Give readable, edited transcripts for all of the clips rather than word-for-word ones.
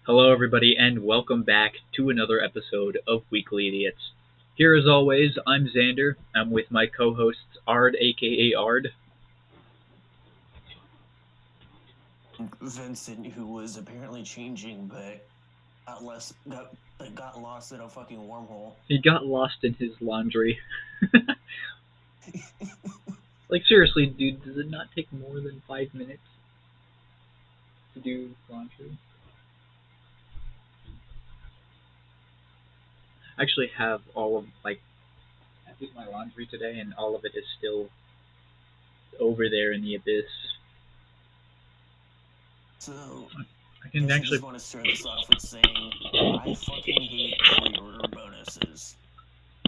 Hello, everybody, and welcome back to another episode of Weekly Idiots. Here, as always, I'm Xander. I'm with my co-hosts Ard, aka Ard. Vincent, who was apparently changing, but got lost in a fucking wormhole. He got lost in his laundry. Like, seriously, dude, does it not take more than 5 minutes to do laundry? I actually have I did my laundry today, and all of it is still over there in the abyss. So, I I can guess I just actually. want to start this off with saying I fucking hate pre-order bonuses.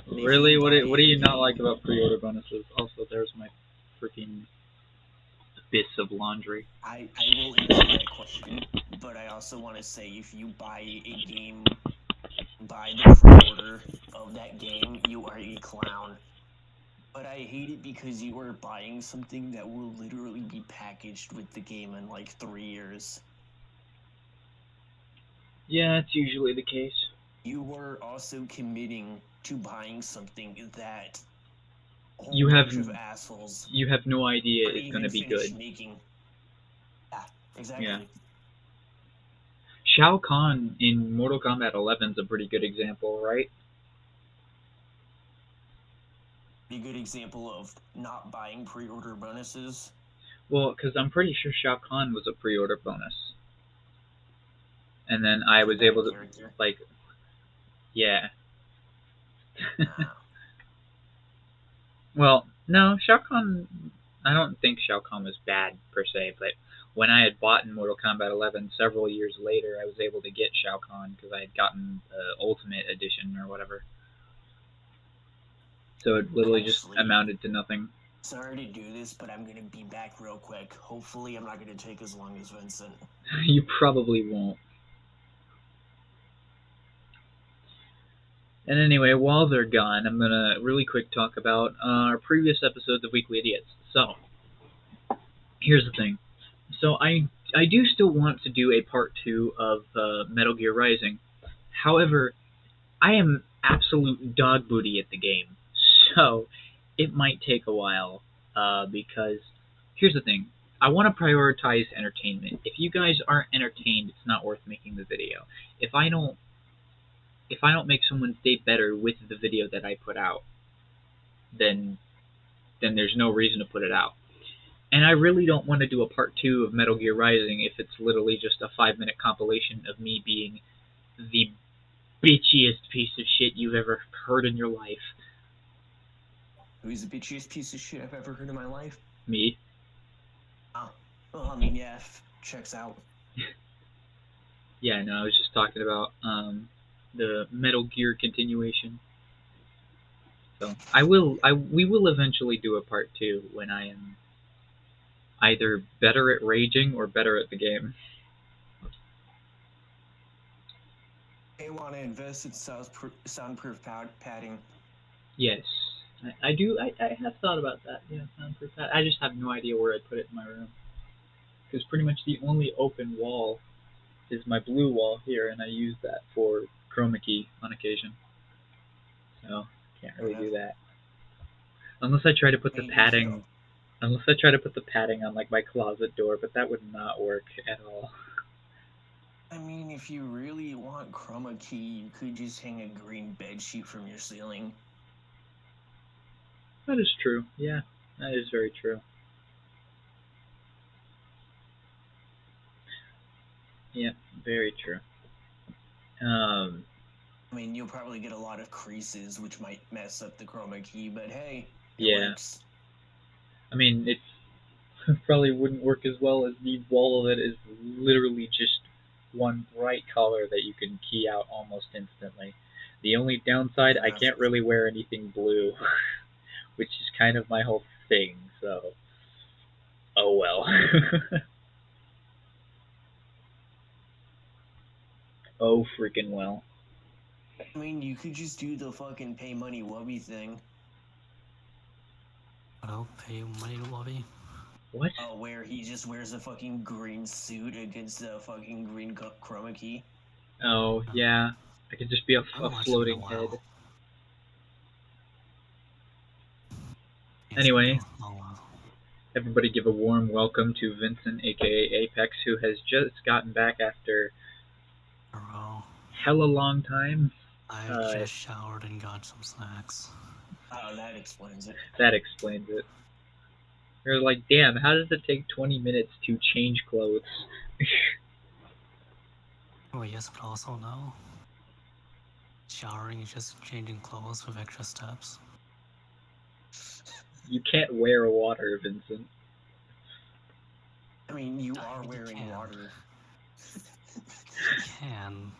If you Really? What buy do a you not like game, about pre-order bonuses? Also, there's my freaking abyss of laundry. I will answer that question, but I also want to say if you buy a game, buy the pre-order of that game, you are a clown. But I hate it because you are buying something that will literally be packaged with the game in like 3 years. Yeah, it's usually the case. You were also committing to buying something that a whole You have bunch of assholes you have no idea aren't it's gonna even be finished good. making. Yeah, Yeah. exactly. Shao Kahn in Mortal Kombat 11 is a pretty good example, right? A good example of not buying pre-order bonuses. Well, because I'm pretty sure Shao Kahn was a pre-order bonus, and then I He's a was bad able to, character. like, yeah. Uh, Well, no, Shao Kahn. I don't think Shao Kahn was bad per se, but when I had bought in Mortal Kombat 11 several years later, I was able to get Shao Kahn because I had gotten the Ultimate Edition or whatever. So it literally just Actually, amounted to nothing. sorry to do this, but I'm gonna be back real quick. Hopefully, I'm not gonna take as long as Vincent. You probably won't. And anyway, while they're gone, I'm gonna really quick talk about our previous episodes of Weekly Idiots. So, here's the thing. So I do still want to do a part two of Metal Gear Rising. However, I am absolute dog booty at the game, so it might take a while. Because here's the thing. I want to prioritize entertainment. If you guys aren't entertained, it's not worth making the video. If I don't if I don't make someone's day better with the video that I put out, then there's no reason to put it out. And I really don't want to do a part two of Metal Gear Rising if it's literally just a 5 minute compilation of me being the bitchiest piece of shit you've ever heard in your life. Who's the bitchiest piece of shit I've ever heard in my life? Me. Ah, well, I mean, yeah, checks out. Yeah, no, I was just talking about the Metal Gear continuation. So we will eventually do a part two when I am either better at raging or better at the game. They want to invest in soundproof padding. Yes, I do. I have thought about that. Yeah, soundproof pad. I just have no idea where I'd put it in my room because pretty much the only open wall is my blue wall here, and I use that for chroma key on occasion. So can't really do that unless I try to put I the mean, if you padding. don't, Unless I try to put the padding on like my closet door, but that would not work at all. I mean, if you really want chroma key, you could just hang a green bed sheet from your ceiling. That is true. Yeah, that is very true. Yeah, very true. Um, I mean, you'll probably get a lot of creases, which might mess up the chroma key, but hey, it yeah. works. I mean, it probably wouldn't work as well as the wall that is literally just one bright color that you can key out almost instantly. The only downside, Fair I enough. can't really wear anything blue, which is kind of my whole thing. So, oh well. Oh freaking well. I mean, you could just do the fucking pay money wubby thing. Hello, pay money to lobby. What? Where he just wears a fucking green suit against a fucking green chroma key. Oh, yeah. I could just be a I haven't watched him in a floating head. while. Yeah, it's been Anyway, a long while. everybody give a warm welcome to Vincent, aka Apex, who has just gotten back after Bro, hella long time. I've just showered and got some snacks. Oh, that explains it. That explains it. You're like, damn, how does it take 20 minutes to change clothes? Oh, yes, but also no. Showering is just changing clothes with extra steps. You can't wear water, Vincent. I mean, you I are mean, you wearing can. water. You can,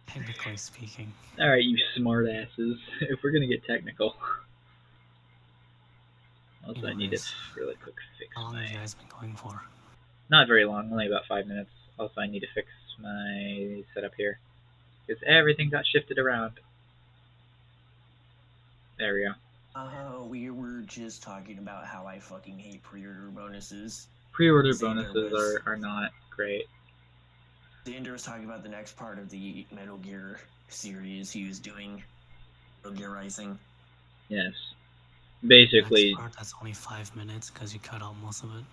technically speaking. Alright, you smart asses. If we're gonna get technical. Also, I need to Anyways, really quick fix how long my... have you guys been going for? Not very long, only about 5 minutes. Also, I need to fix my setup here. Because everything got shifted around. There we go. We were just talking about how I fucking hate pre-order bonuses. Pre-order Xander bonuses was- are not great. Xander was talking about the next part of the Metal Gear series he was doing. Metal Gear Rising. Yes. The Basically... next part, that's only 5 minutes because you cut out most of it.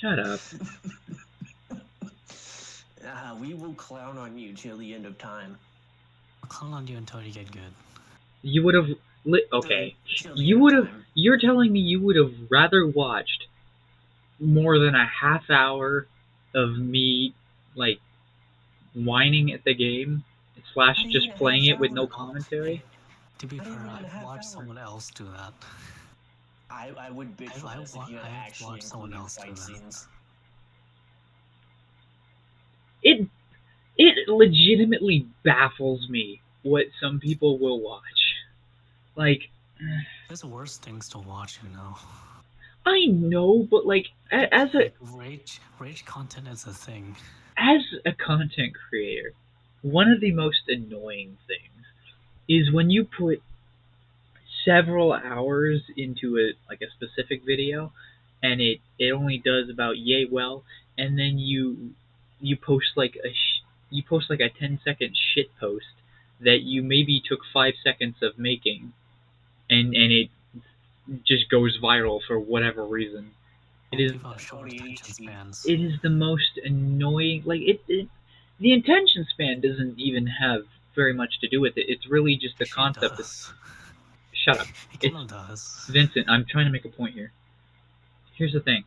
Shut up. We will clown on you till the end of time. I'll clown on you until you get good. You would have... Okay. Till the You end would of have... time. You're telling me you would have rather watched more than a half hour of me, like, whining at the game slash Not just even a playing half it with no hour. commentary? To be Not fair, even a I've half watched hour. someone else do that. I would bitch I less if you had I've actually watched someone included else do fight that. scenes. It legitimately baffles me what some people will watch. Like, There's worse things to watch, you know. I know, but like as a Rage content is a thing. as a content creator, one of the most annoying things is when you put several hours into a specific video and it only does about yay well, and then you post like you post like a 10-second shit post that you maybe took 5 seconds of making, and it just goes viral for whatever reason. It is People have short attention spans. it is the most annoying. Like the attention span doesn't even have very much to do with it. It's really just the Actually, it concept. does. Shut up. It kind of does. Vincent, I'm trying to make a point here. Here's the thing.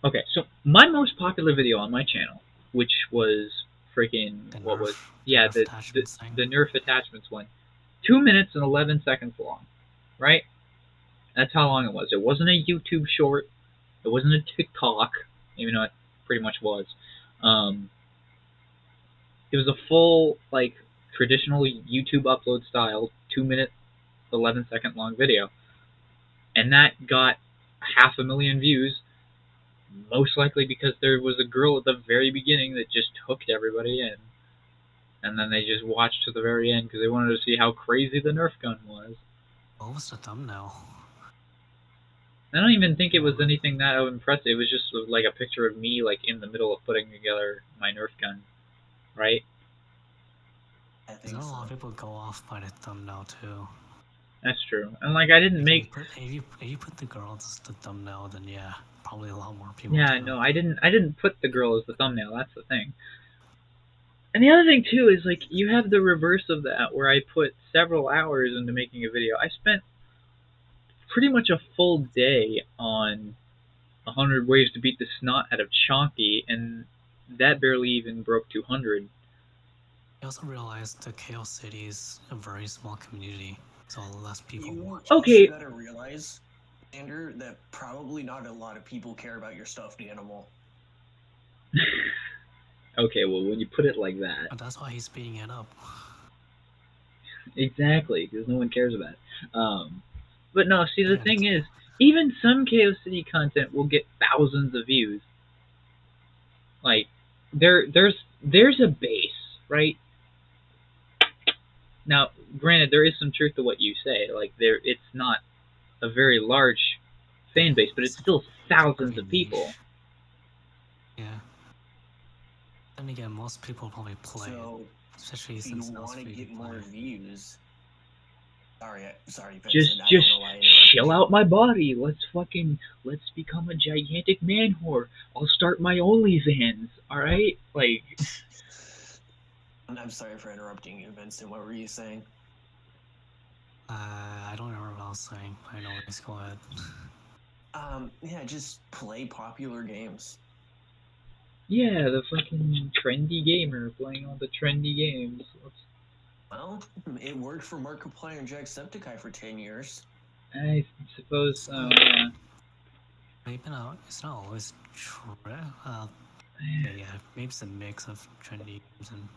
Okay, so my most popular video on my channel, which was freaking The what Nerf- was yeah Nerf the attachments thing. the Nerf attachments one, 2 minutes and 11 seconds long, right? That's how long it was. It wasn't a YouTube short. It wasn't a TikTok, even though it pretty much was. It was a full like traditional YouTube upload style 2 minute 11-second long video, and that got 500,000 views. Most likely because there was a girl at the very beginning that just hooked everybody in, and then they just watched to the very end because they wanted to see how crazy the Nerf gun was. What was the thumbnail? I don't even think it was anything that impressive. It was just like a picture of me like in the middle of putting together my Nerf gun, right? I There's think not a so. lot of people go off by the thumbnail too. That's true. And like I didn't make. If you put the girl as the thumbnail, then yeah, probably a lot more people. Yeah, do. no, I didn't put the girl as the thumbnail. That's the thing. And the other thing too is like you have the reverse of that, where I put several hours into making a video. I spent pretty much a full day on 100 ways to beat the snot out of Chonky, and that barely even broke 200. I also realized the Chaos City is a very small community, so less people You watch. Okay. also gotta realize, Xander, that probably not a lot of people care about your stuffed animal. Okay, well, when you put it like that. But that's why he's speeding it up. Exactly, because no one cares about it. But no, see, the Yeah, thing that's- is, even some Chaos City content will get thousands of views. Like, there's a base, right? Now, granted, there is some truth to what you say. Like, it's not a very large fan base, but it's still thousands of people. Yeah. Then again, most people probably play it, So especially if you since now it's want to free to get more play. views. Sorry, Just Vincent. I don't know why I interrupted chill you. out my body. Let's become a gigantic man whore. I'll start my OnlyFans. All right, like. I'm sorry for interrupting you, Vincent. What were you saying? I don't remember what I was saying. I know. Let's go ahead. Yeah, just play popular games. Yeah, the fucking trendy gamer playing all the trendy games. Well, it worked for Markiplier and Jacksepticeye for 10 years. I suppose so. So- Yeah. Maybe not. It's not always true. Yeah, maybe it's a mix of trendy games and.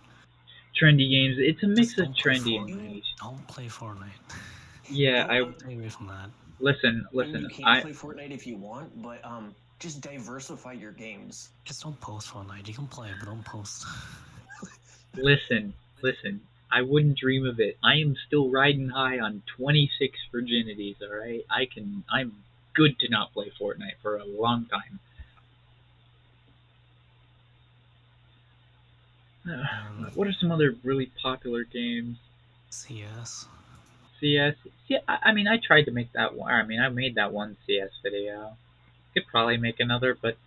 Trendy games. It's a mix Just of don't play trendy and Fortnite. niche. Don't play Fortnite. Yeah, Stay away from that. listen. You can play Fortnite if you want, but just diversify your games. Just don't post Fortnite. You can play it, but don't post. Listen. I wouldn't dream of it. I am still riding high on 26 virginities. All right. I'm good to not play Fortnite for a long time. What are some other really popular games? CS. CS. Yeah, I mean, I tried to make that one. I mean, I made that one CS video. Could probably make another, but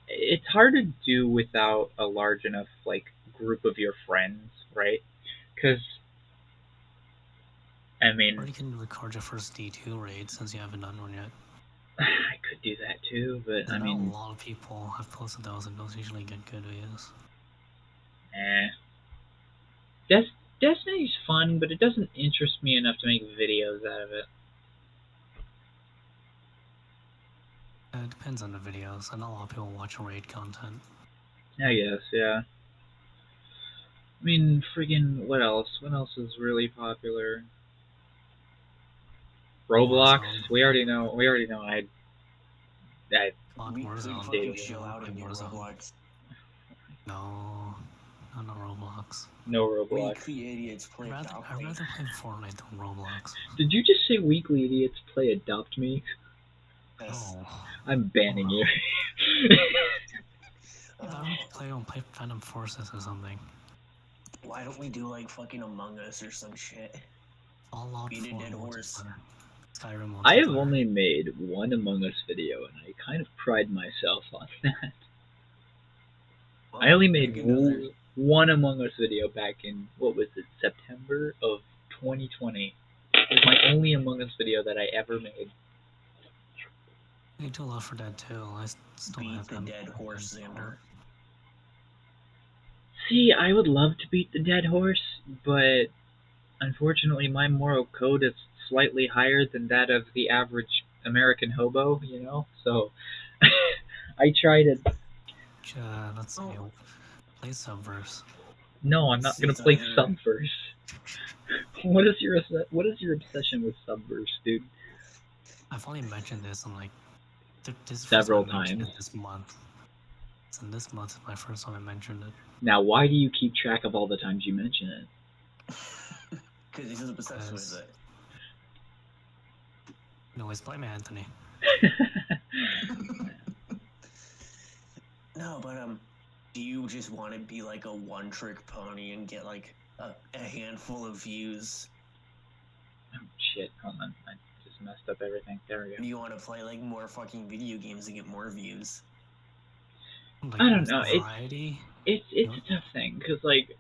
it's hard to do without a large enough like group of your friends, right? Because I Or mean, you can record your first D2 raid since you haven't done one yet. I could do that too, but I Not mean, a lot of people have posted those, and those usually get good views. Destiny's fun, but it doesn't interest me enough to make videos out of it. It depends on the videos, and not a lot of people watch raid content. I guess, yeah. I mean, friggin' what else? What else is really popular? Roblox. Warzone. We already know. I Fuck We could Warzone. fucking Did. chill out and get Warzone. Roblox. No, not Roblox. No Roblox. Weekly idiots play I'd Adopt Me. rather play Fortnite than Roblox. Did you just say weekly idiots play Adopt Me? Yes. No. I'm banning you. I don't play Phantom Forces or something. Why don't we do like fucking Among Us or some shit? Fallout Beat a 4 dead horse. multiplayer. Skyrim multiplayer. I have only made one Among Us video, and I kind of pride myself on that. Well, I only made make another. one Among Us video back in, what was it, September of 2020. It was my only Among Us video that I ever made. You do a lot for that too. I still Beat have the them. dead horse, Xander. See, I would love to beat the dead horse, but unfortunately my moral code is slightly higher than that of the average American hobo, you know? So, I try to... Let's see. Play Subverse. No, I'm not gonna play Either- Subverse. What is your obsession with Subverse, dude? I've only mentioned this on like this Several first time I mentioned times. it this month. And this month is my first time I mentioned it. Now, why do you keep track of all the times you mention it? Because he's obsessed with it. No, it's blame Anthony. No, but do you just want to be like a one-trick pony and get like a handful of views? Oh shit! Hold on, I just messed up everything. There we Or go. do you want to play like more fucking video games and get more views? Like, I don't know. Variety. It's a tough thing because like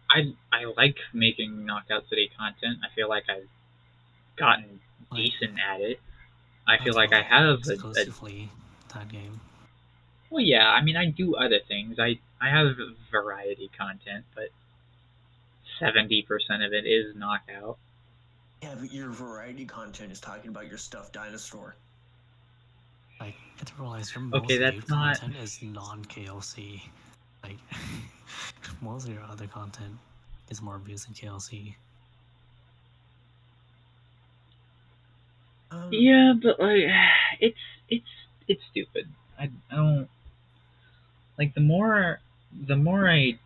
I like making Knockout City content. I feel like I've gotten decent at it. I feel like I have exclusively that game. Well, yeah. I mean, I do other things. I have variety content, but 70% of it is Knockout. Yeah, but your variety content is talking about your stuffed dinosaur. Like, you have to realize your most Okay, that's viewed not- content is non-KLC. Like, most of your other content is more views than KLC. Yeah, but like, it's stupid. I don't like the more I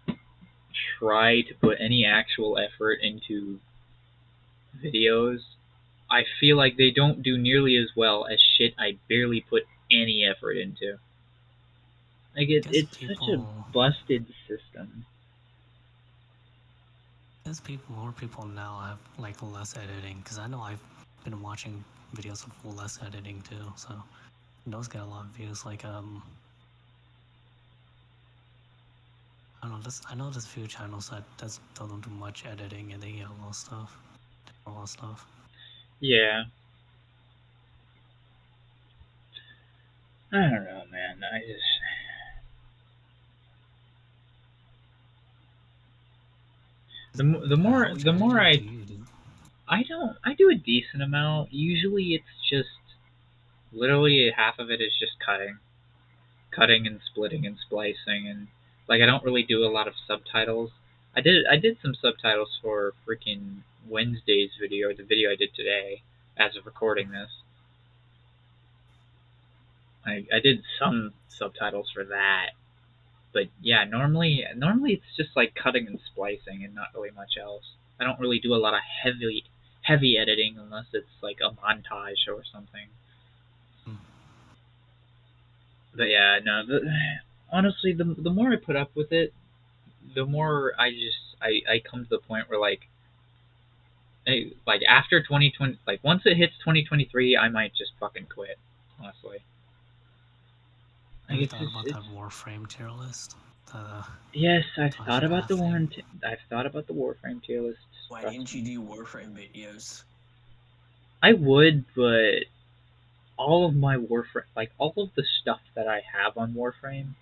try to put any actual effort into videos, I feel like they don't do nearly as well as shit I barely put any effort into. Like Guess it's such a people, busted system. more people now have like less editing. Because I know I've been watching videos with less editing too. So those get a lot of views. Like I don't know. I know there's a few channels that don't do much editing and they get a lot of stuff. A lot of stuff. Yeah. I don't know, man. The How more much the more editing do you do? I do a decent amount. Usually it's just literally half of it is just cutting and splitting and splicing, and like I don't really do a lot of subtitles. I did some subtitles for freaking Wednesday's video, the video I did today as of recording this. I did some subtitles for that. But yeah, normally it's just like cutting and splicing and not really much else. I don't really do a lot of heavy editing unless it's like a montage or something. Hmm. But yeah, no. Honestly, the more I put up with it, the more I come to the point where like after 2020, like once it hits 2023, I might just fucking quit. Honestly, Have like you it's thought just about it's that Warframe tier list? The yes, I've thought about the thing. I've thought about the Warframe tier list. Why Trust didn't me. you do Warframe videos? I would, but all of my Warframe, like all of the stuff that I have on Warframe,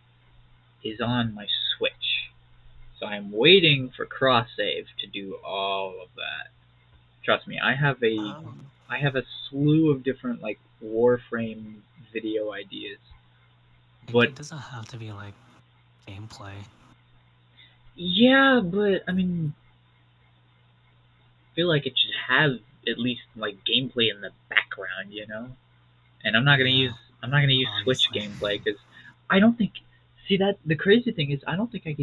is on my Switch. So I'm waiting for cross save to do all of that. Trust me, I have a slew of different like Warframe video ideas. But It doesn't have to be like gameplay. yeah, but I mean, I feel like it should have at least like gameplay in the background, you know. And Yeah, I'm not gonna use Switch obviously. gameplay because I don't think. See that the crazy thing is I don't think I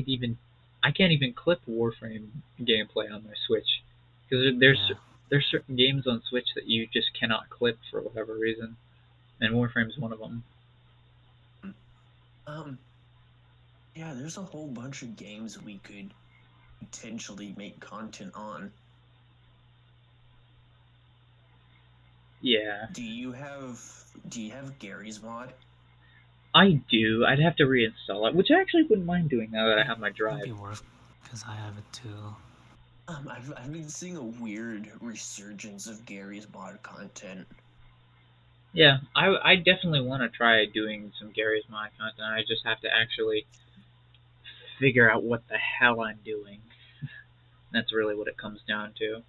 can't even clip Warframe gameplay on my Switch because Yeah. there's certain games on Switch that you just cannot clip for whatever reason, and Warframe's one of them. Um, yeah, there's a whole bunch of games we could potentially make content on. Yeah, Do you have Gary's mod? I do. I'd have to reinstall it, which I actually wouldn't mind doing now that I have my It'd drive. be worth because I have it too. I've been seeing a weird resurgence of Gary's mod content. Yeah, I definitely want to try doing some Gary's Mod content. I just have to actually figure out what the hell I'm doing. That's really what it comes down to.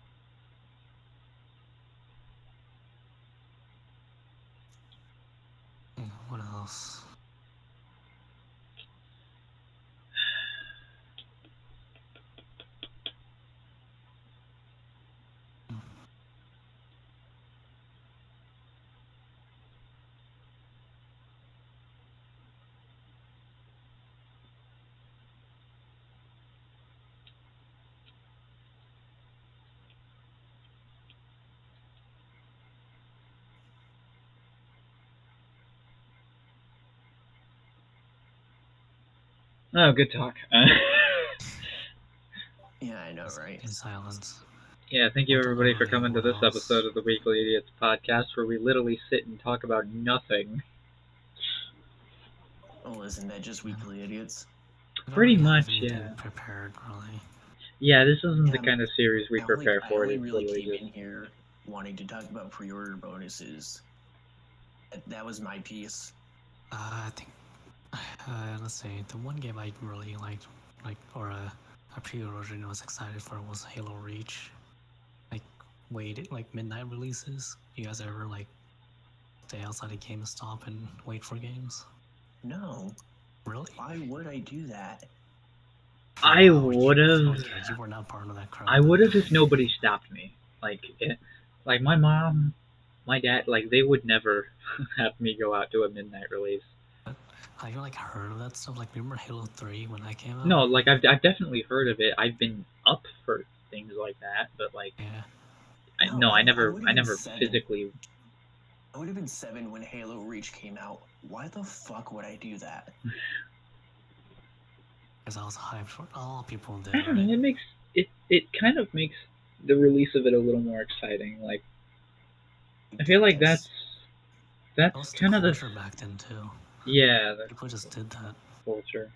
What else? Oh, good talk. Yeah, I know, right? In silence. Yeah, thank you What everybody for literally? coming to What this else? episode of the Weekly Idiots podcast, where we literally sit and talk about nothing. Oh, isn't that just Weekly Idiots? We don't Pretty really have much, anything yeah. prepared, really. Yeah, this isn't the Yeah, kind of series we prepare I for. only It's really literally came just in here wanting to talk about pre-order bonuses. That was my piece. I think. Let's see. The one game I really liked, or a pre-order and was excited for was Halo Reach. Like, wait, like midnight releases. You guys ever like stay outside of GameStop and wait for games? No, Really? why would I do that? I Wow. would have. Okay, you were not part of that crowd I would then. have if nobody stopped me. Like my mom, my dad, like they would never have me go out to a midnight release. Have you like heard of that stuff? Like, remember Halo 3 when that came out? No, like I've definitely heard of it. I've been up for things like that, but like Yeah. No, no, would I have been never 7. physically. I would have been 7 when Halo Reach came out. Why the fuck would I do that? Because I was hyped for all people did, I don't right? know. It kind of makes the release of it a little more exciting. Like I feel like Yes. That that's was the kind of the culture back then too. yeah the People just did that. culture.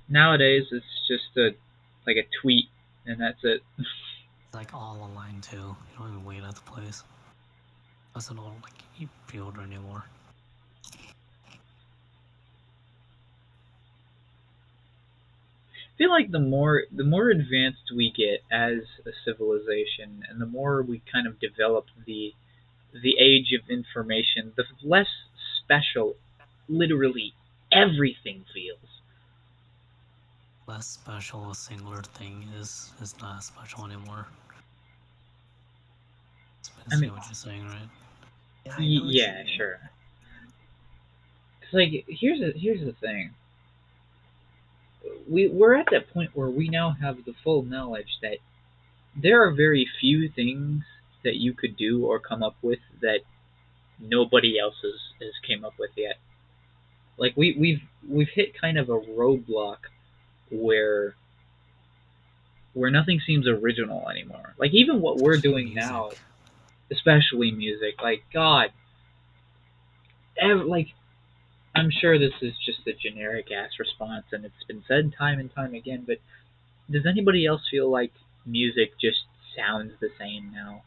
Nowadays, it's just like a tweet, and that's it. It's like all online too. You don't even wait at the place. That's an all like you pre-order anymore. I feel like the more advanced we get as a civilization, and the more we kind of develop the age of information, the less special, literally everything feels. Less special a singular thing is not special anymore. That's I basically mean, what you're saying, right? Yeah, I know what you yeah, mean. sure. It's like here's the thing. We're at that point where we now have the full knowledge that there are very few things that you could do or come up with that nobody else has came up with yet. Like we've hit kind of a roadblock where nothing seems original anymore. Like even what we're Especially doing now, music. especially music. Like God, like I'm sure this is just a generic ass response, and it's been said time and time again. But does anybody else feel like music just sounds the same now?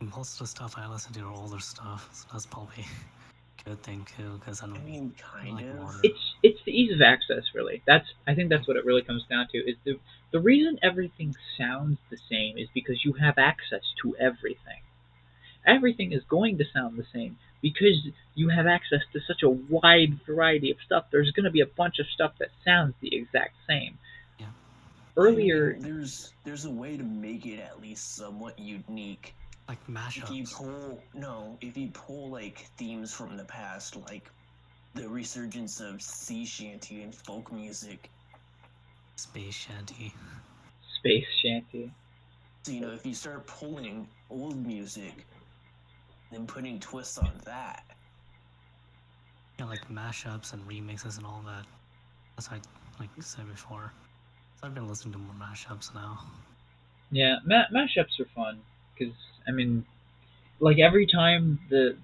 Most of the stuff I listen to are older stuff, so that's probably a good thing too. Because I mean, kind like of. modern. It's the ease of access, really. I think that's what it really comes down to. Is the reason everything sounds the same is because you have access to everything. Everything is going to sound the same because you have access to such a wide variety of stuff. There's going to be a bunch of stuff that sounds the exact same. Yeah. I Earlier, mean, there's a way to make it at least somewhat unique. Like If you mashups. pull like themes from the past, like the resurgence of sea shanty and folk music. Space shanty. space shanty. So if you start pulling old music and putting twists on that, Yeah, like mashups and remixes and all that. That's what I like said before. So I've been listening to more mashups now. Yeah, mashups are fun because I mean, like every time the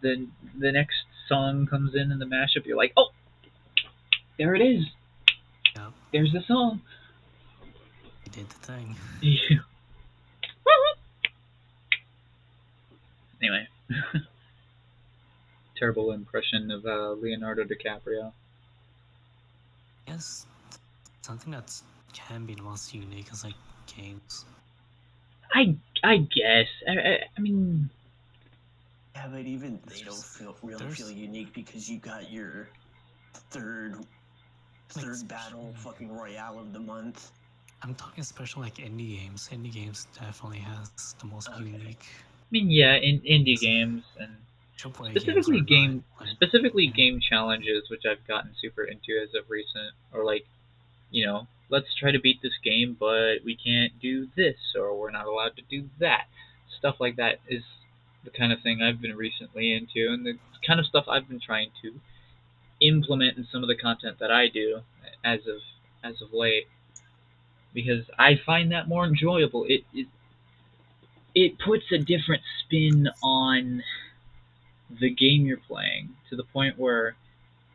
next song comes in the mashup, you're like, oh, there it is. Yep, There's the song. he did the thing. Anyway, terrible impression of Leonardo DiCaprio. Yes, something that can be the most unique is like games. I guess. I mean, yeah, but even It's they don't just really feel there's unique because you got your third like battle fucking royale of the month. I'm talking especially like indie games. Indie games definitely has the most Okay. unique I mean, yeah, in indie things. games and AAA games specifically are not like yeah, game challenges, which I've gotten super into as of recent, or like let's try to beat this game, but we can't do this, or we're not allowed to do that. Stuff like that is the kind of thing I've been recently into, and the kind of stuff I've been trying to implement in some of the content that I do as of late, because I find that more enjoyable. It puts a different spin on the game you're playing to the point where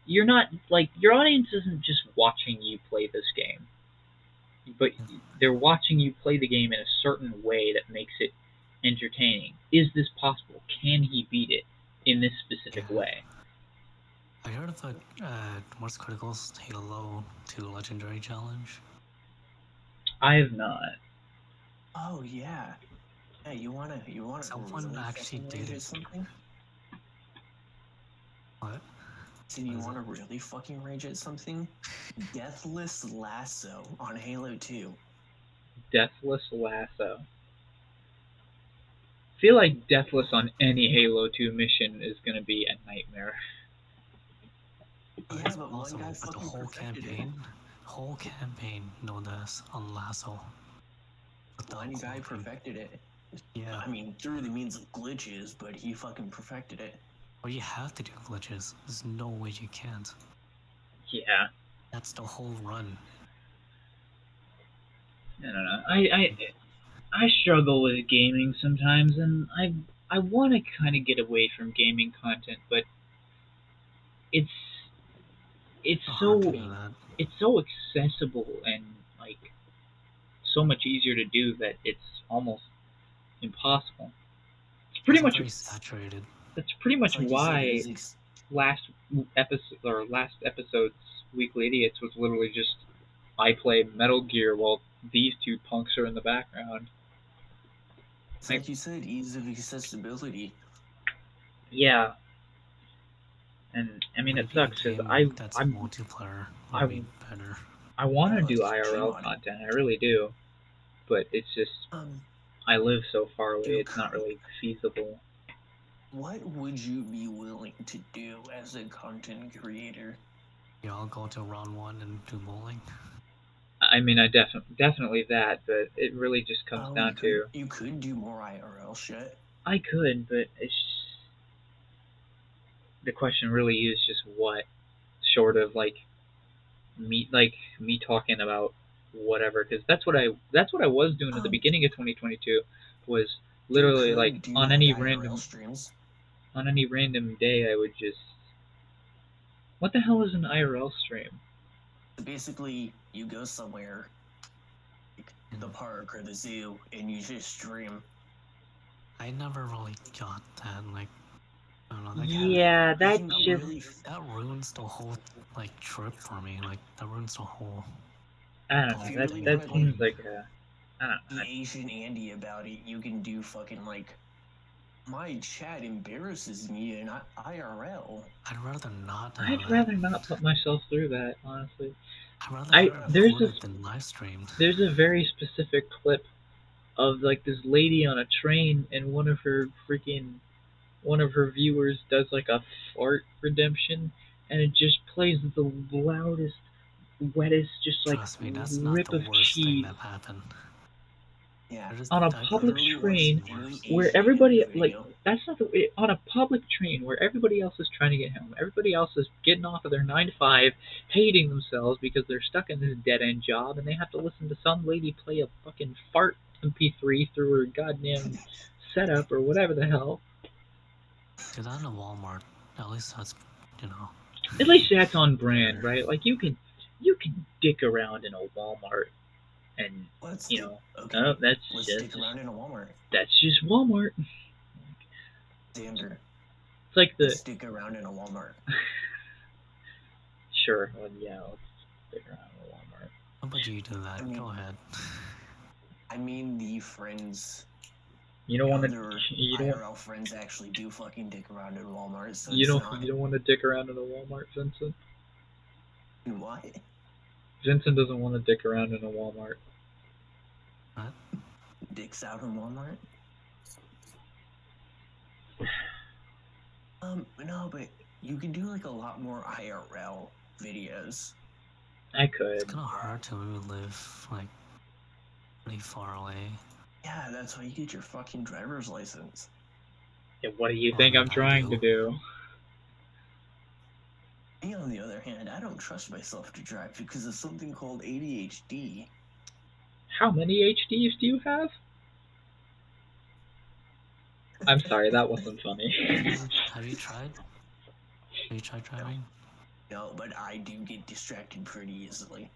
you're not like your audience isn't just watching you play this game, but they're watching you play the game in a certain way that makes it entertaining. Is this possible? Can he beat it in this specific yeah. way? I heard of the Most Critical's Halo 2 Legendary Challenge. I have not. Oh yeah. Hey, you wanna Someone really actually fucking did rage it. at something? What? So What you is it? wanna really fucking rage at something? Deathless Lasso on Halo 2. Deathless Lasso. I feel like Deathless on any Halo 2 mission is going to be a nightmare. Yeah, It's but one guy possible, but fucking perfected it. the whole campaign known as on Lasso without One guy clothing. perfected it. Yeah, I mean, through the means of glitches, but he fucking perfected it. or you have to do glitches. There's no way you can't. Yeah. That's the whole run. I don't know. I struggle with gaming sometimes, and I want to kind of get away from gaming content, but it's it's So hard to so do that. it's so accessible and like so much easier to do that it's almost impossible. It's pretty Also much very saturated. that's pretty much It's like you said, it why is last episode's Weekly Idiots was literally just I play Metal Gear while these two punks are in the background. it's like you said, ease of accessibility. Yeah, and I mean it Maybe a sucks because game that's multiplayer I would be better. I want to Oh, do it's IRL Gmod. content, I really do, but it's just Um, I live so far away, dude, it's not really feasible. what would you be willing to do as a content creator? You all go to round 1 and do bowling. I mean, I definitely that, but it really just comes Oh, down to you could do more IRL shit. I could, but the question really is just what, short of me talking about whatever, because that's what I was doing at the Um, beginning of 2022 was you literally like could do like IRL streams. on any random day I would just what the hell is an IRL stream? Basically, you go somewhere, like the park or the zoo, and you just stream. I never really got that. Like, I don't know. That Yeah, You that's can just get really that ruins the whole like trip for me. Like, that ruins the whole. I don't The know. if whole you really That want point. to seems like a I don't be know. Asian Andy about it, you can do fucking like my chat embarrasses me in IRL. I'd rather not do I'd that. rather not put myself through that, honestly. I'd rather have it recorded than live streamed. There's a very specific clip of like this lady on a train and one of her viewers does like a fart redemption and it just plays the loudest, wettest, just like Trust me, that's not rip the of worst thing cheese that happened. Yeah, on a I public literally watch train any where Asian everybody Andy like video. that's not the on a public train where everybody else is trying to get home. Everybody else is getting off of their 9 to 5, hating themselves because they're stuck in this dead end job and they have to listen to some lady play a fucking fart MP3 through her goddamn setup or whatever the hell. did that in a Walmart. At least that's, you know. At least that's on brand, right? Like you can dick around in a Walmart and Let's you stick. know Okay, that's let's just stick around in a Walmart. that's just Walmart. Xander, It's like let's the stick around in a Walmart. sure, well, yeah, let's stick around in Walmart. How about you do that? I mean- Go ahead. I mean, the friends, You don't want other to. You don't. IRL friends actually do fucking dick around in Walmart. So You it's don't. not You don't want to dick around in a Walmart, Vincent. what. Vincent doesn't want to dick around in a Walmart. What? Dicks out in Walmart. No, but you can do like a lot more IRL videos. I It's could. kind of hard to live like pretty far away. Yeah, that's why you get your fucking driver's license. Yeah, what do you Well, think I I'm mean, I trying to do? Me, on the other hand, I don't trust myself to drive because of something called ADHD. How many HDs do you have? I'm sorry, that wasn't funny. Have you tried? Have you tried driving? No, but I do get distracted pretty easily.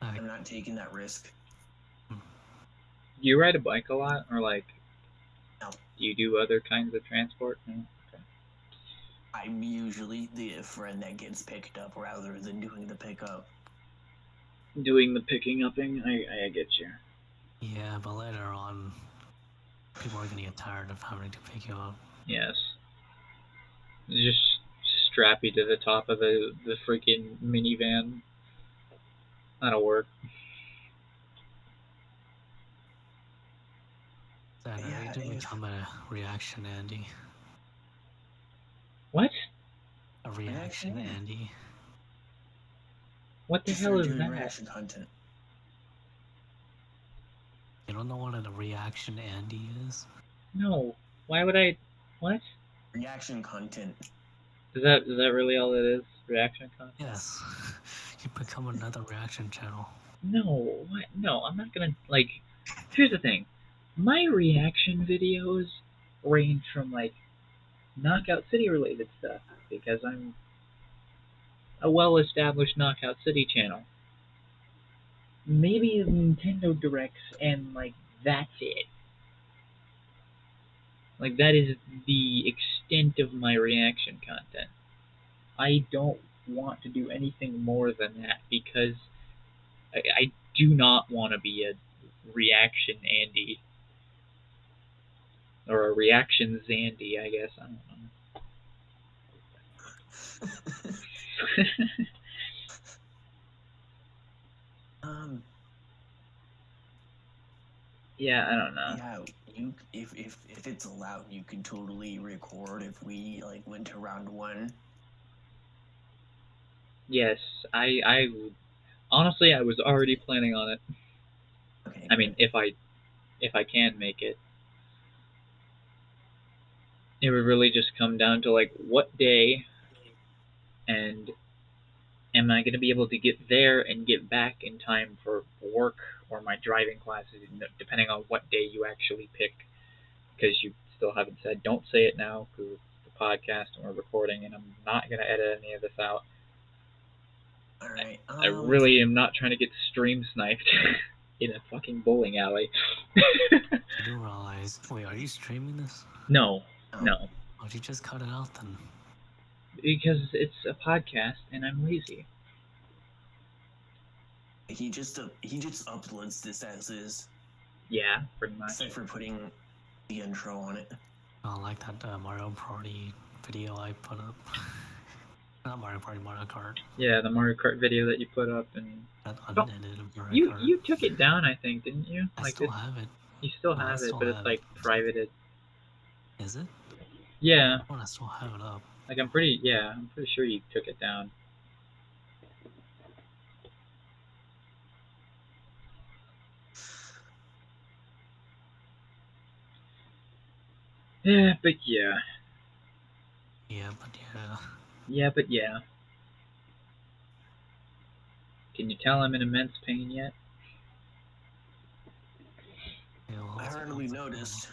I'm not taking that risk. Do you ride a bike a lot, or like? No. Do you do other kinds of transport? No? Okay. I'm usually the friend that gets picked up rather than doing the pickup. Doing the picking upping, I get you. Yeah, but later on, people are gonna get tired of having to pick you up. Yes. Just strap you to the top of the freaking minivan. That'll work. Xander, Yeah, you did become a reaction Andy. What? A reaction Reaction? Andy. What the Just hell start is doing that? reaction content. You don't know what a reaction Andy is? No. Why would I? What? Reaction content. Is that really all it is? Reaction content? Yes. You become another reaction channel. No, what? No, I'm not gonna like. Here's the thing, my reaction videos range from like Knockout City related stuff because I'm a well-established Knockout City channel. Maybe Nintendo Directs and like that's it. Like that is the extent of my reaction content. I don't want to do anything more than that because I do not want to be a reaction Andy or a reaction Zandy, I guess. I don't know. Yeah, I don't know. Yeah, if it's allowed, you could totally record if we like went to round 1. Yes, I honestly I was already planning on it. Okay. I mean, if I can make it, it would really just come down to like what day, and am I going to be able to get there and get back in time for work or my driving classes, depending on what day you actually pick, because you still haven't said. Don't say it now because it's the podcast and we're recording, and I'm not going to edit any of this out. All right. I really am not trying to get stream sniped in a fucking bowling alley. I do realize. Wait, are you streaming this? No. Oh, you just cut it out then? Because it's a podcast and I'm lazy. He just uploads this as is. Yeah, pretty much. Except for putting the intro on it. Oh, like that Mario Party video I put up. Not Mario Party, Mario Kart. Yeah, the Mario Kart video that you put up and that unedited Mario Kart. You took it down, I think, didn't you? I still have it. You still have it, but it's like privated. Is it? Yeah. Oh, I still have it up. Like I'm pretty sure you took it down. Yeah, but yeah. Yeah, but yeah. Yeah, but yeah. Can you tell I'm in immense pain yet? Yeah, well, I hardly noticed.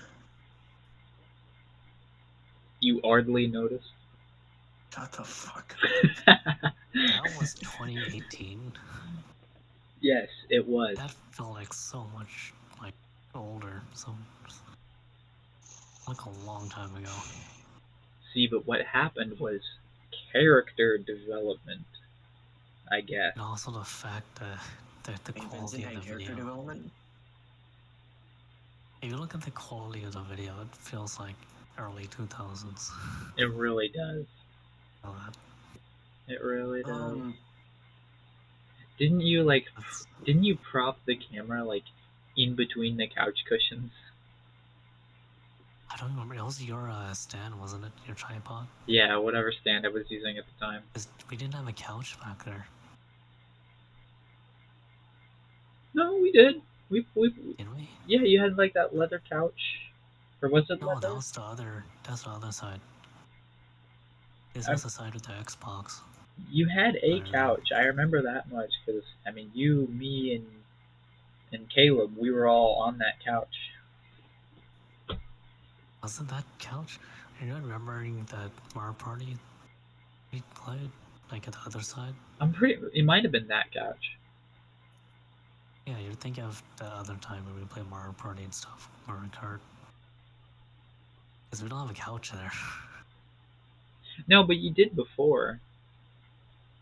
You hardly noticed? Shut the fuck up. That was 2018. Yes, it was. That felt like so much like older, so like a long time ago. See, but what happened was character development, I guess. And also the fact that the quality of the video. Development? If you look at the quality of the video, it feels like early 2000s. It really does. That. It really does. Didn't you prop the camera like in between the couch cushions? I don't remember. It was your stand, wasn't it? Your tripod? Yeah, whatever stand I was using at the time. We didn't have a couch back there. No, we did. We did we? Yeah, you had like that leather couch, or was it? No, leather? That's the other side. This was the side with the Xbox. You had a couch. I remember that much because I mean, you, me, and Caleb, we were all on that couch. Wasn't that couch? Are you not remembering that Mario Party we played, like at the other side? It might have been that couch. Yeah, you're thinking of the other time when we played Mario Party and stuff, Mario Kart. Because we don't have a couch there. No, but you did before.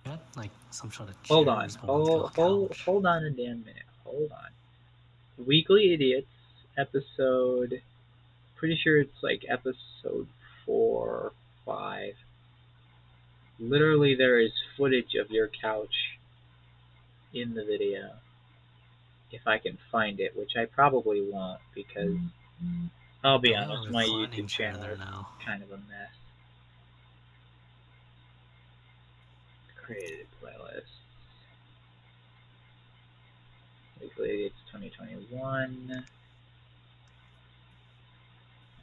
You had like some sort of chairs. Hold on a damn minute. Hold on. Weekly Idiots episode. Pretty sure it's like episode 4 or 5. Literally, there is footage of your couch in the video. If I can find it, which I probably won't, because I'll be honest, my YouTube channel is kind of a mess. Created playlist. Weekly Idiots 2021.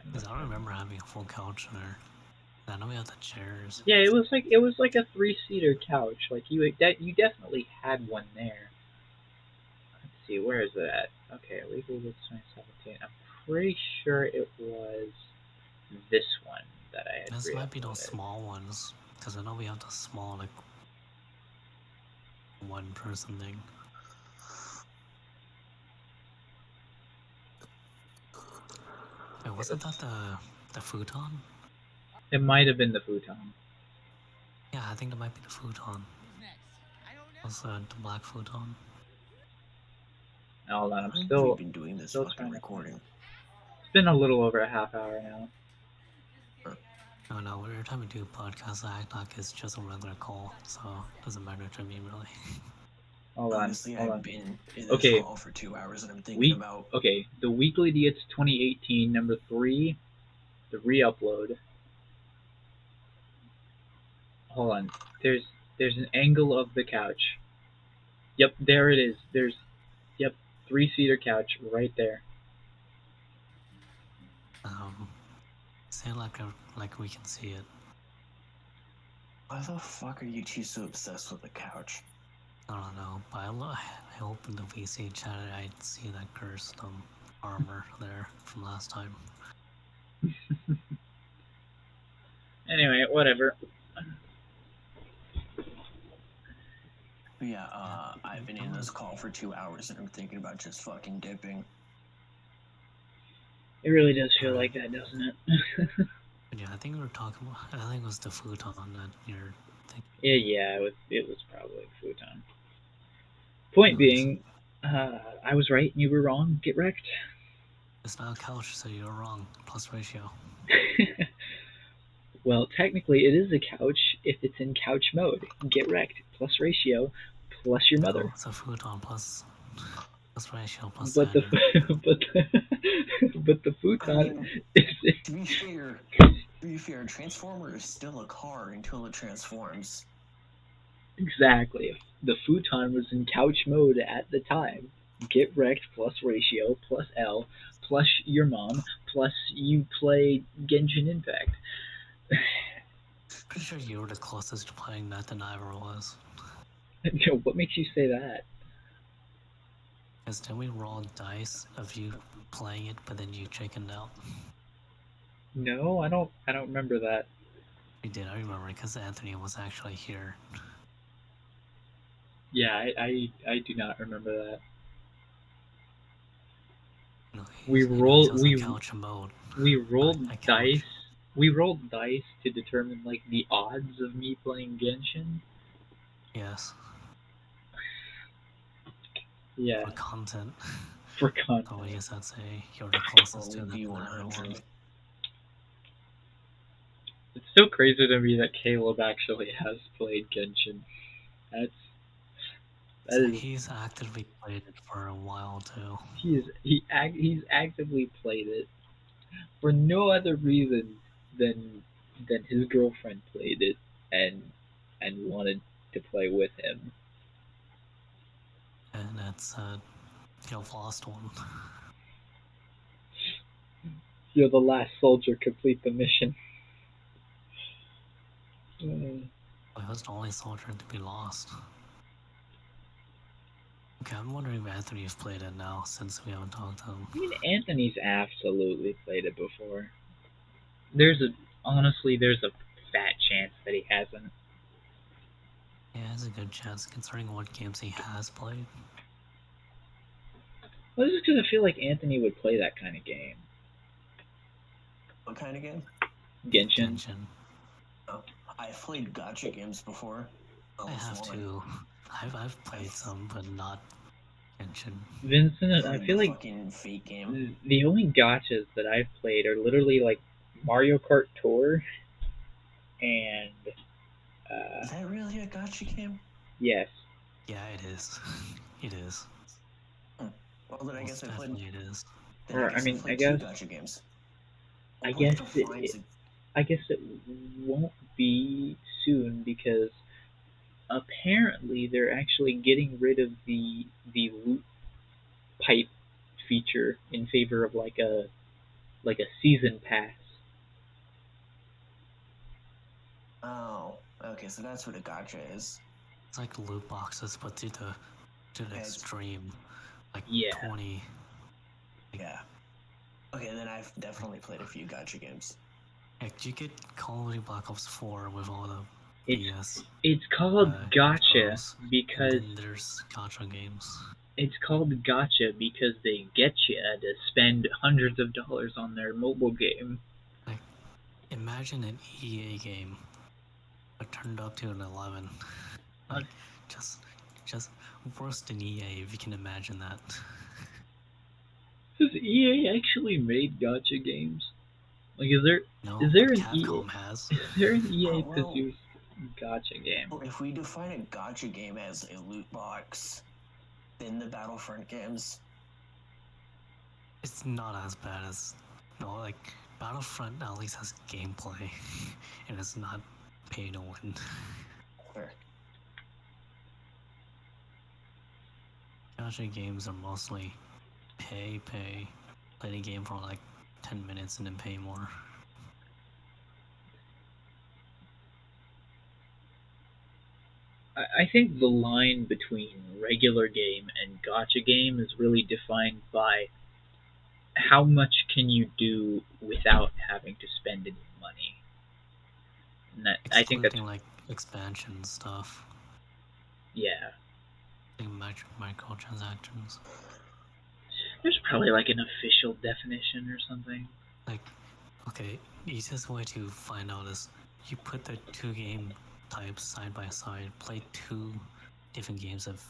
Because I don't remember having a full couch there. I know we have the chairs. Yeah, it was like a 3-seater couch. Like you definitely had one there. Let's see, where is it at? Okay, Weekly Hits 2017. I'm pretty sure it was this one that I had This might be those pre-uploaded. small ones, because I know we have the small, like, one-person thing. Wait, wasn't that the futon? It might have been the futon. Yeah, I think that might be the futon. Was the black futon? Hold on, I'm How long have still we been doing this still fucking trying to. recording? It's been a little over a half hour now. Oh no, every time we do a podcast, I act like it's just a regular call, so it doesn't matter to me really. Hold on, Honestly, hold I've on. been in this Okay. call for 2 hours and I'm thinking about. Okay, the Weekly Idiots 2018 number 3, the re-upload. Hold on. There's an angle of the couch. Yep, there it is. Yep, 3-seater couch right there. Say it like we can see it. Why the fuck are you two so obsessed with the couch? I don't know, but I hope in the VC chat I see that cursed armor there from last time. Anyway, whatever. But yeah, I've been in this call for 2 hours and I'm thinking about just fucking dipping. It really does feel like that, doesn't it? But yeah, I think we were talking about. I think it was the futon that you're thinking. Yeah, it was probably futon. Point being, I was right and you were wrong. Get wrecked. It's not a couch, so you're wrong. Plus ratio. Well, technically, it is a couch if it's in couch mode. Get wrecked. Plus ratio. Plus your mother. No, it's a futon plus ratio plus But the Xander. but the futon is. To be fair, a transformer is still a car until it transforms. Exactly. The futon was in couch mode at the time. Get wrecked plus ratio plus L plus your mom plus you play Genshin Impact. Pretty sure you were the closest to playing that than I ever was. What makes you say that? Because then we rolled dice of you playing it, but then you chickened out. No, I don't remember that. We did, I remember, because Anthony was actually here. Yeah, I do not remember that. No, We rolled dice. We rolled dice to determine like the odds of me playing Genshin. Yes. Yeah. For content. For content. Oh, I guess I'd say you're the closest to that than I ever was. It's so crazy to me that Caleb actually has played Genshin. He's actively played it for a while too. He's actively played it for no other reason than his girlfriend played it and wanted to play with him. And that's you've lost one. You're the last soldier. Complete the mission. I was the only soldier to be lost. Okay, I'm wondering if Anthony's played it now since we haven't talked to him. I mean, Anthony's absolutely played it before. There's a fat chance that he hasn't. Yeah, there's a good chance considering what games he has played. Well, just because I feel like Anthony would play that kind of game. What kind of game? Genshin. Oh, I've played gacha games before. I have too. I've played some, but not Genshin. Vincent, I feel like fucking fake game. The only gachas that I've played are literally like Mario Kart Tour and. Is that really a gacha game? Yes. Yeah, it is. It is. Well, then I guess I played. It is. Or I guess two gacha games. I guess it won't be soon because apparently they're actually getting rid of the loot pipe feature in favor of like a season pass. Oh, okay, so that's what a gotcha is. It's like loot boxes, but to the It's- extreme, like Yeah. 20. Yeah. Okay, then I've definitely played a few gotcha games. Like you get Call of Duty Black Ops 4 with all the It's BS. it's called gotcha pros, because and then there's gotcha games. it's called gotcha because they get you to spend hundreds of dollars on their mobile game. Like, imagine an EA game, but turned up to an 11. Like, just worse than EA, if you can imagine that. Has EA actually made gotcha games? Like, is there No, is there but an EA Capcom has. is there an EA Well- produced gotcha game? Well, if we define a gotcha game as a loot box, then the Battlefront games. It's not as bad as no, like Battlefront at least has gameplay, and it's not pay to win. Sure. Gotcha games are mostly pay, play the game for like 10 minutes and then pay more. I think the line between regular game and gotcha game is really defined by how much can you do without having to spend any money. And that I think that's Excluding like expansion stuff, yeah. like microtransactions. There's probably like an official definition or something. Like, okay, easiest way to find out is you put the two game types side by side, play two different games of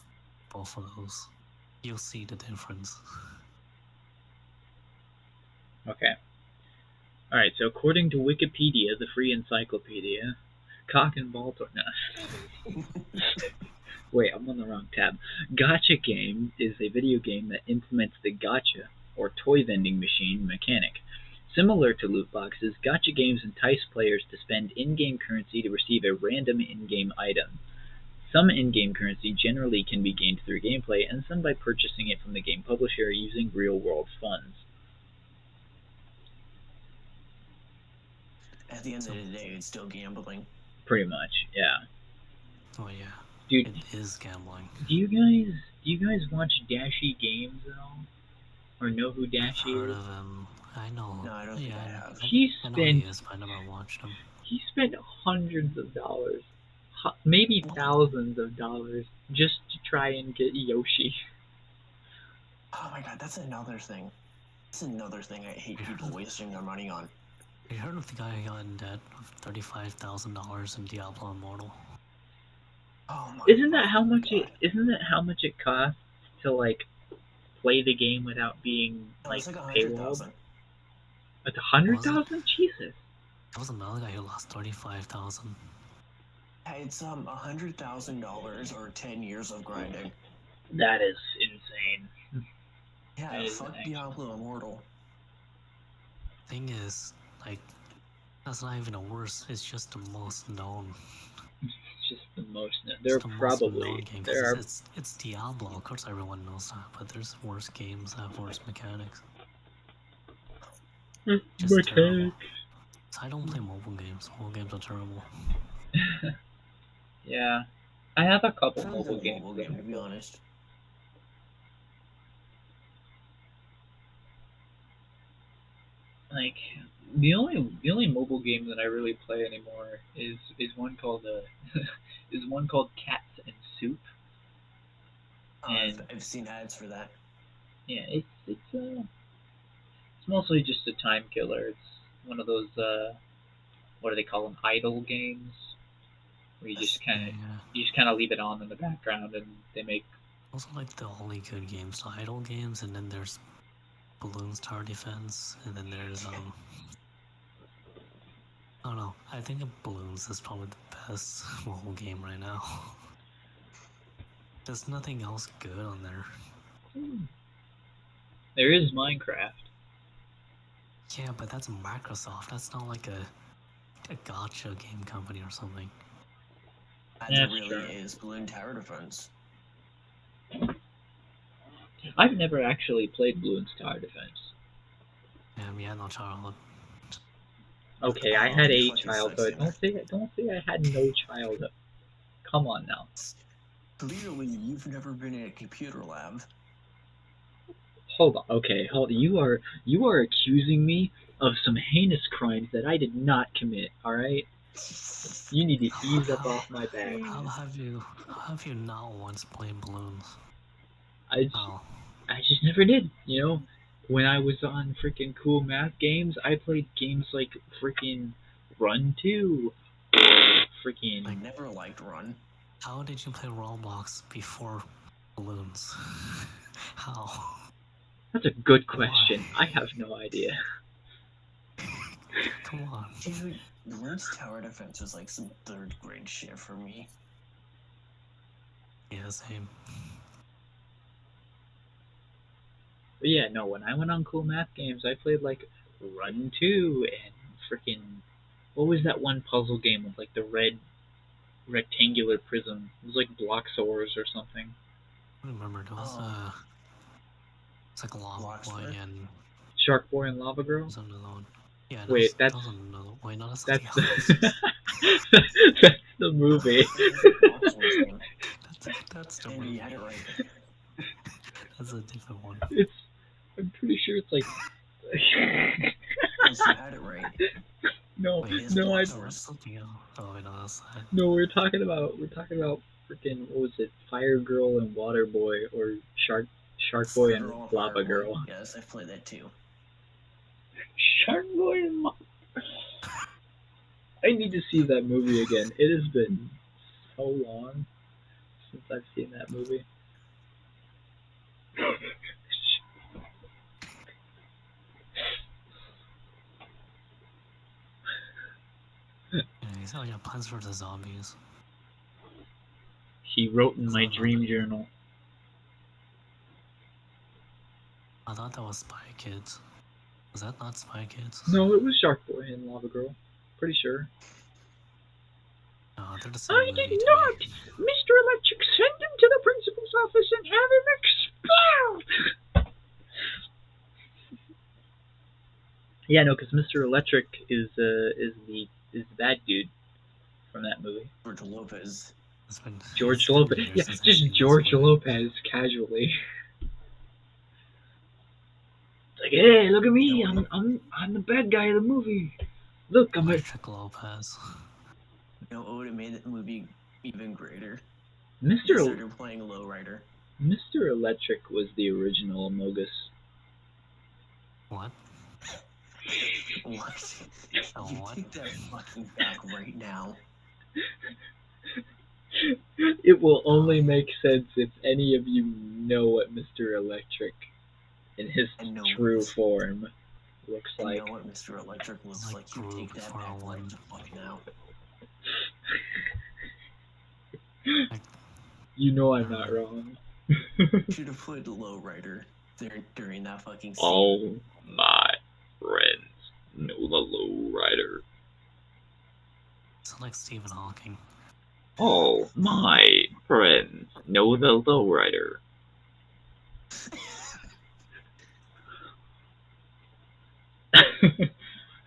both of those. You'll see the difference. Okay. Alright, so according to Wikipedia, the free encyclopedia, cock and ball no. Wait, I'm on the wrong tab. Gotcha game is a video game that implements the gotcha, or toy vending machine, mechanic. Similar to loot boxes, gotcha games entice players to spend in-game currency to receive a random in-game item. Some in-game currency generally can be gained through gameplay, and some by purchasing it from the game publisher using real-world funds. At the end of the day, it's still gambling. Pretty much, yeah. Oh yeah, Dude, it is gambling. do you guys watch Dashi Games at all? Or know who I've Dashi heard is? of him. I know. No, I don't think I have. I know he is, but I never watched him. He spent hundreds of dollars, maybe thousands of dollars, just to try and get Yoshi. Oh my god, that's another thing. That's another thing I hate people wasting their money on. You heard of the guy who got in debt of $35,000 in Diablo Immortal? Oh my Isn't that how much God. it costs to like play the game without being No, like it's like paywalled? 100,000. It's 100,000? Jesus. There was another guy who lost $35,000. Yeah, it's $100,000 or 10 years of grinding. That is insane. Yeah, That is fuck actually- Diablo Immortal. Thing is, like, that's not even a worst. It's just the most known. It's just the most. It's There the most probably known game. 'Cause there are it's Diablo. Of course, everyone knows that. But there's worse games that have worse mechanics. Just terrible. So I don't play mobile games. Mobile games are terrible. Yeah, I have a couple Sounds mobile like a games. mobile that game, I to be play. honest. Like the only mobile game that I really play anymore is one called is one called Cats and Soup. And I've seen ads for that. yeah, it's mostly just a time killer. It's one of those what do they call them, idle games, where you just kind of leave it on in the background and they make. Also, like the only good games, the idle games, and then there's Balloons Tower Defense, and then there's I don't know. I think Balloons is probably the best mobile game right now. There's nothing else good on there. There is Minecraft. Yeah, but that's Microsoft. That's not like a gotcha game company or something. That That's really true. is Balloon Tower Defense. I've never actually played Bloons Tower Defense. Yeah, no childhood. Okay, I had a childhood. Don't say I had no childhood. Come on now. Clearly, you've never been in a computer lab. Hold on. Okay, hold. You are accusing me of some heinous crimes that I did not commit. All right. You need to ease up off my back. How have you not once played balloons? I just never did. You know, when I was on freaking cool math games, I played games like freaking Run 2 or freaking. I never liked Run. How did you play Roblox before balloons? How? That's a good question. I have no idea. Come on. Dude, Bloons Tower Defense was like some 3rd grade shit for me. Yeah, same. But yeah, no, when I went on cool math games, I played like Run 2 and freaking. What was that one puzzle game with like the red rectangular prism? It was like Bloxors or something. I remember there was it's like a Lava Boy and Shark Boy and Lava Girl? was another one. Yeah, wait, that's another. Wait, no, that's that's something else. that's the movie. That's the And movie. you had it right. That's a different one. I'm pretty sure it's like. Yes, you had it right. No, Wait, no, That's something else. Oh, wait, no, that's not. No, we're talking about freaking, what was it, Fire Girl and Water Boy, or Shark Boy and Lava Girl. Yes, I've played that too. Shark Boy and Lava. I need to see that movie again. It has been so long since I've seen that movie. Anyways, oh yeah, Plants vs. Zombies. He wrote in my dream journal. I thought that was Spy Kids. Was that not Spy Kids? No, it was Shark Boy and Lava Girl. Pretty sure. No, they're the same I movie did to not! me. Mr. Electric, send him to the principal's office and have him explode! Yeah, no, because Mr. Electric is the bad dude from that movie. George Lopez. George Lopez. Yeah, just George Lopez, casually. It's like, hey, look at me! I'm the bad guy of the movie. Look, I'm Electric Lopez. You know what would have made the movie even greater? Mr. They started playing Lowrider. Mr. Electric was the original Amogus. What? What? Oh, You what? take that fucking back right now. It will only make sense if any of you know what Mr. Electric in his true form looks like. I know what Mr. Electric looks like. You take that back right the fuck now. You know I'm not wrong. Should have put Lowrider there during that fucking scene. All my friends know the Lowrider. Sound like Stephen Hawking. All my friends know the Lowrider.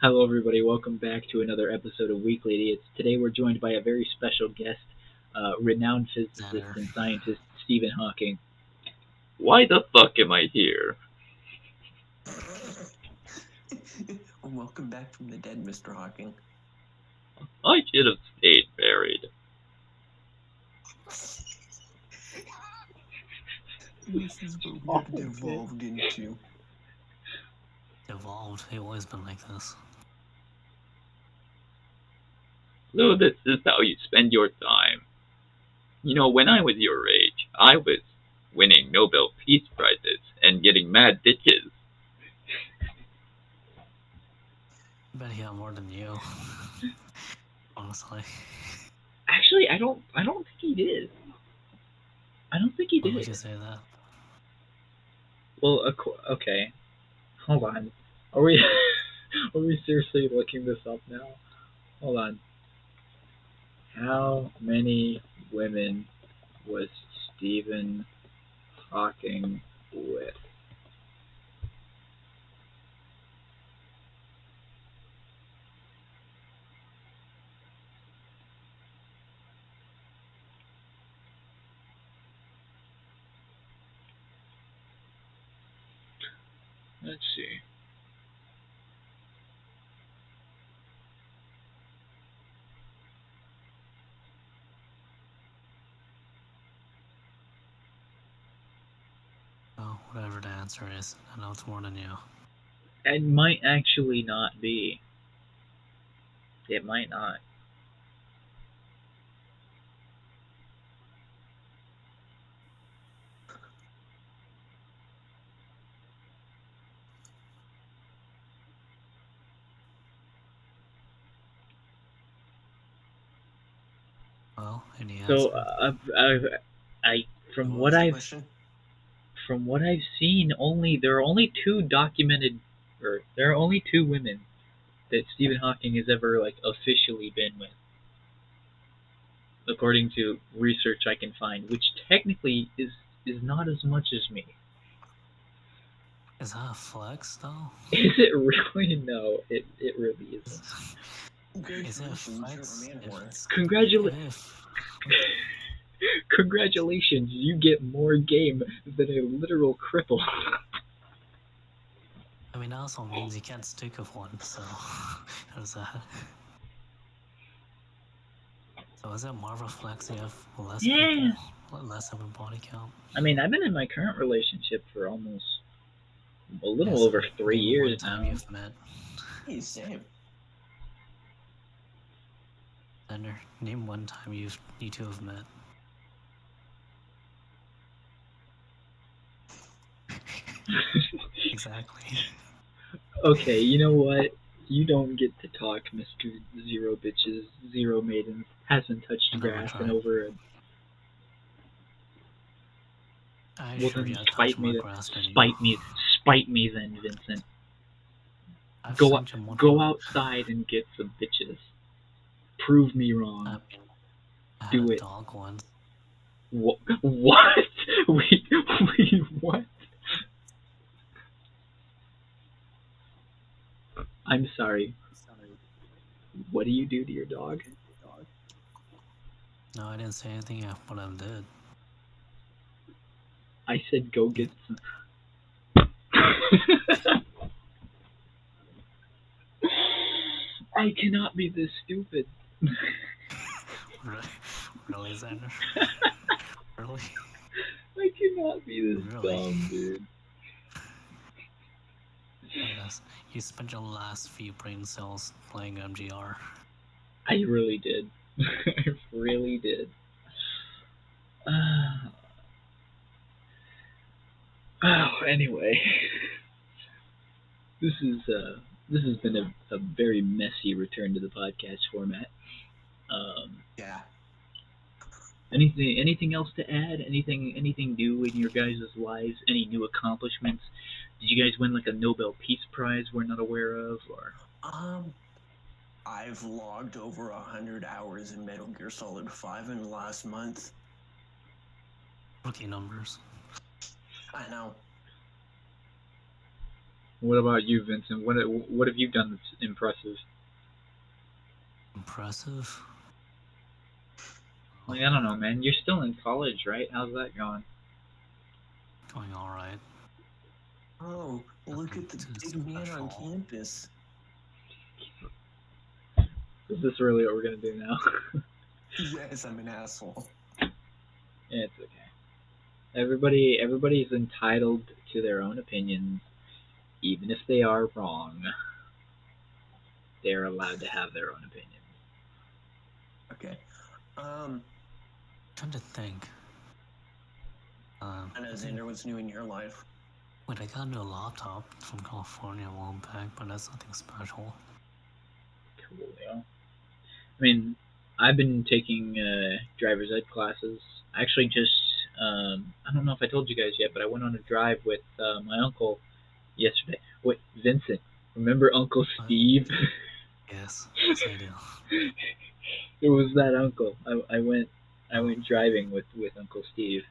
Hello everybody, welcome back to another episode of Weekly Idiots. Today we're joined by a very special guest, renowned physicist Xander. and scientist Stephen Hawking. Why the fuck am I here? Welcome back from the dead, Mr. Hawking. I should have stayed buried. This is what we have devolved into. Evolved. They've always been like this. So this is how you spend your time. You know, when I was your age, I was winning Nobel Peace Prizes and getting mad bitches. I bet he had more than you. Honestly. Actually, I don't think he did. I don't think he did. Why would you say that? Well, okay. Hold on. Are we seriously looking this up now? Hold on. How many women was Stephen Hawking with? Let's see. Well, whatever the answer is, I know it's more than you. It might actually not be. It might not. Well, any So, answer? from What what was the I've question? from what I've seen, there are only two documented, or there are only two women that Stephen Hawking has ever like officially been with, according to research I can find, which technically is not as much as me. Is that a flex though? Is it really? No, it really isn't. Is it a Congratulations, you're a flex man if whore. it's if Congratulations, you get more game than a literal cripple. I mean, that also means you can't stick with one, so there's that. So is it Marvel Flex? You have less Yeah. people, less of a body count. I mean, I've been in my current relationship for almost a little Yes, over 3 years name one time now. you've met. Hey, same. Xander, name one time you two have met. Exactly. Okay, you know what? You don't get to talk, Mr. Zero Bitches, Zero Maidens, hasn't touched I never grass in tried. over a. I Well assure then, you, I touch more grass than you. spite me then, Vincent. I've Go sent you more. go outside and get some bitches. Prove me I wrong. mean, I had Do a it. dog once. What? What? Wait, what? I'm sorry. What do you do to your dog? No, I didn't say anything, but I did. I said go get some. I cannot be this stupid. Really, Xander? Really? I cannot be this Really? dumb, dude. Yes. You spent your last few brain cells playing MGR. I really did. I really did. Oh, anyway, this has been a very messy return to the podcast format. Yeah. Anything else to add? Anything new in your guys' lives? Any new accomplishments? Did you guys win like a Nobel Peace Prize we're not aware of, or? I've logged over 100 hours in Metal Gear Solid 5 in the last month. Rookie numbers. I know. What about you, Vincent? What have you done that's impressive? Impressive. Like, I don't know, man. You're still in college, right? How's that going? Going alright. Oh, look at the big man on campus. Is this really what we're gonna do now? Yes, I'm an asshole. Yeah, it's okay. Everybody's entitled to their own opinions, even if they are wrong. They're allowed to have their own opinions. Okay. Trying to think. I know, Xander, what's new in your life? Wait, I got a new laptop from California a while back, but that's nothing special. Cool, yeah. I mean, I've been taking driver's ed classes. I actually just, I don't know if I told you guys yet, but I went on a drive with my uncle yesterday. Wait, Vincent, remember Uncle Steve? Yes, I do. It was that uncle. I went driving with Uncle Steve.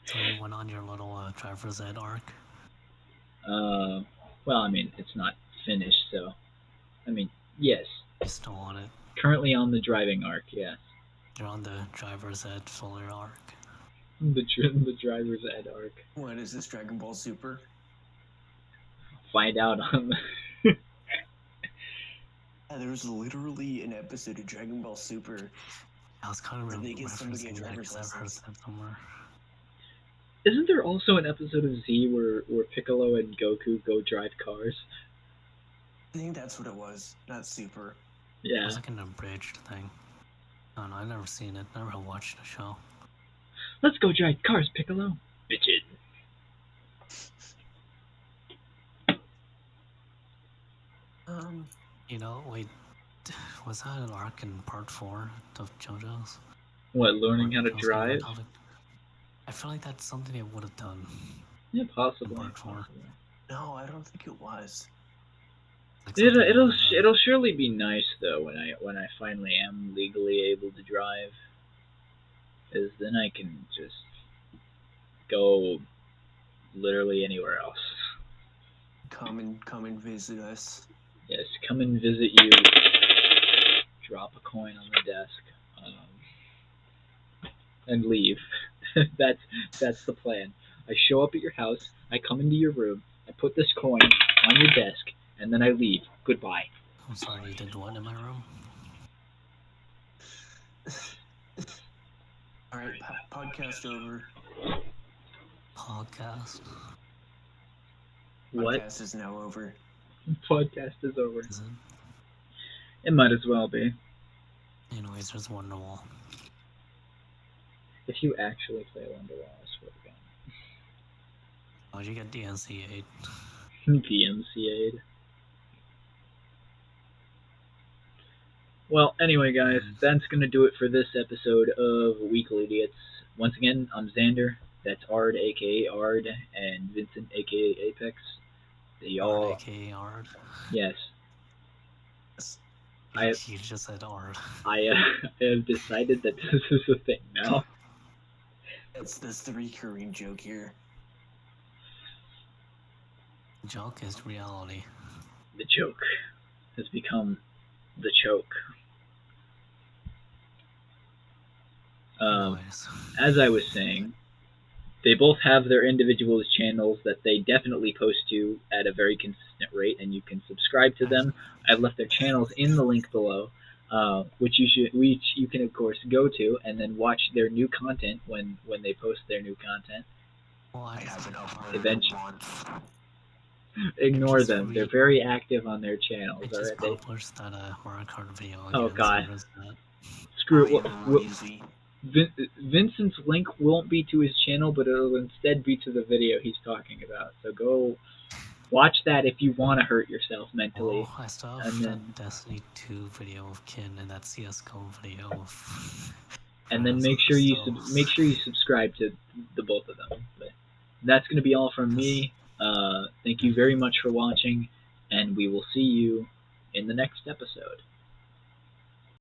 So you went on your little driver's ed arc? Well, I mean, it's not finished, so I mean, yes. You're still on it. Currently on the driving arc, yes. You're on the driver's ed filler arc. the driver's ed arc. What is this, Dragon Ball Super? Find out on. Yeah, there's literally an episode of Dragon Ball Super. I was kind of Did they get somebody a referencing that driver's because I've heard license? that somewhere. Isn't there also an episode of Z where Piccolo and Goku go drive cars? I think that's what it was, not Super. It Yeah. was like an abridged thing. I don't know, I've never seen it, never watched the show. Let's go drive cars, Piccolo. Bitchin'. You know, wait, was that an arc in part 4 of JoJo's? What, learning how to JoJo's Game drive? Topic? I feel like that's something they would have done Yeah, in possibly. part 4. No, I don't think it was. Like something they It'll would've done. it'll surely be nice though when I finally am legally able to drive, because then I can just go literally anywhere else. Come and visit us. Yes, come and visit you. Drop a coin on the desk, and leave. that's the plan. I show up at your house. I come into your room. I put this coin on your desk, and then I leave. Goodbye. I'm sorry, you did what in my room? Alright, podcast over. Podcast? What? Podcast is now over. Podcast is over. Is it? It might as well be. Anyways, there's Wonderwall. If you actually play Wonderwall, I swear to God. How'd you get DNC8? DMCA'd. Well, anyway, guys, that's going to do it for this episode of Weekly Idiots. Once again, I'm Xander. That's Ard, aka Ard, and Vincent, aka Apex. They all. aka Ard. Yes. You just said Ard. I have decided that this is a thing now. That's the recurring joke here. Joke is reality. The joke has become the choke. Anyways. As I was saying, they both have their individual channels that they definitely post to at a very consistent rate, and you can subscribe to them. I've left their channels in the link below, which you can of course go to and then watch their new content when they post their new content. Well, I haven't uploaded Eventually. once. Ignore just them. They're very active on their channels. I just published that Mario Kart video again. Oh, God. So there's that. Screw I it. am lazy. Vincent's link won't be to his channel, but it'll instead be to the video he's talking about. So go watch that if you want to hurt yourself mentally. Oh, I still have And that then- Destiny 2 video of Kin and that CS:GO video of. And then make sure you subscribe to the both of them. But that's going to be all from me. Thank you very much for watching, and we will see you in the next episode.